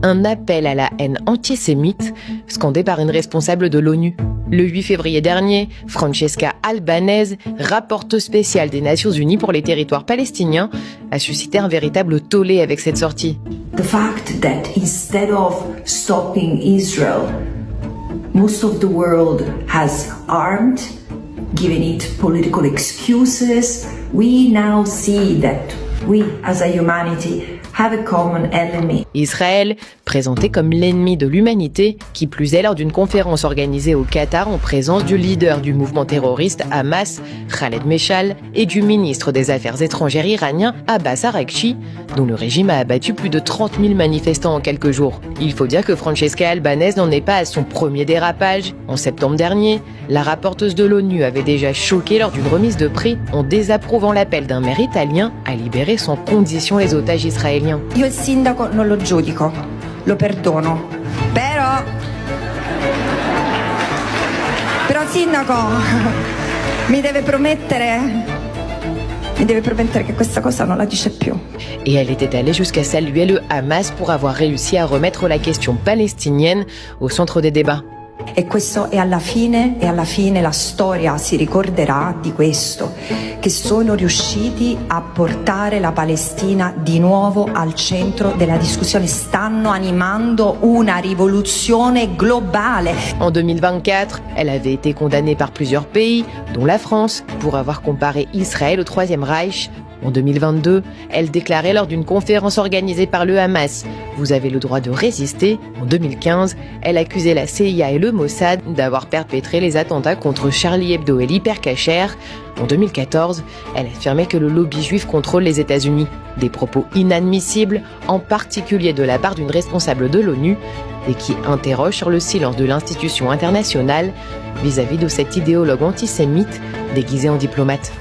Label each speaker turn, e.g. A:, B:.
A: Un appel à la haine antisémite scandé par une responsable de l'ONU. Le 8 février dernier, Francesca Albanese, rapporteuse spéciale des Nations Unies pour les territoires palestiniens, a suscité un véritable tollé avec cette sortie.
B: The fact that instead of stopping Israel, most of the world has armed, given it political excuses, we now see that we as a humanity have a common enemy.
A: Israël, présenté comme l'ennemi de l'humanité, qui plus est lors d'une conférence organisée au Qatar en présence du leader du mouvement terroriste Hamas, Khaled Meshal, et du ministre des Affaires étrangères iranien Abbas Araghchi, dont le régime a abattu plus de 30 000 manifestants en quelques jours. Il faut dire que Francesca Albanese n'en est pas à son premier dérapage. En septembre dernier, la rapporteuse de l'ONU avait déjà choqué lors d'une remise de prix en désapprouvant l'appel d'un maire italien à libérer sans condition les otages israéliens.
C: Io il sindaco non lo giudico, lo perdono, però sindaco mi deve promettere che questa cosa non la dice più.
A: Et elle était allée jusqu'à saluer le Hamas pour avoir réussi à remettre la question palestinienne au centre des débats.
C: E alla fine la storia si ricorderà di questo, che sono riusciti a portare la Palestina di nuovo al centro della discussione, stanno animando una rivoluzione globale.
A: En 2024, elle avait été condamnée par plusieurs pays, dont la France, pour avoir comparé Israël au Troisième Reich. En 2022, elle déclarait lors d'une conférence organisée par le Hamas « Vous avez le droit de résister ». En 2015, elle accusait la CIA et le Mossad d'avoir perpétré les attentats contre Charlie Hebdo et l'Hypercacher. En 2014, elle affirmait que le lobby juif contrôle les États-Unis. Des propos inadmissibles, en particulier de la part d'une responsable de l'ONU, et qui interroge sur le silence de l'institution internationale vis-à-vis de cet idéologue antisémite déguisé en diplomate.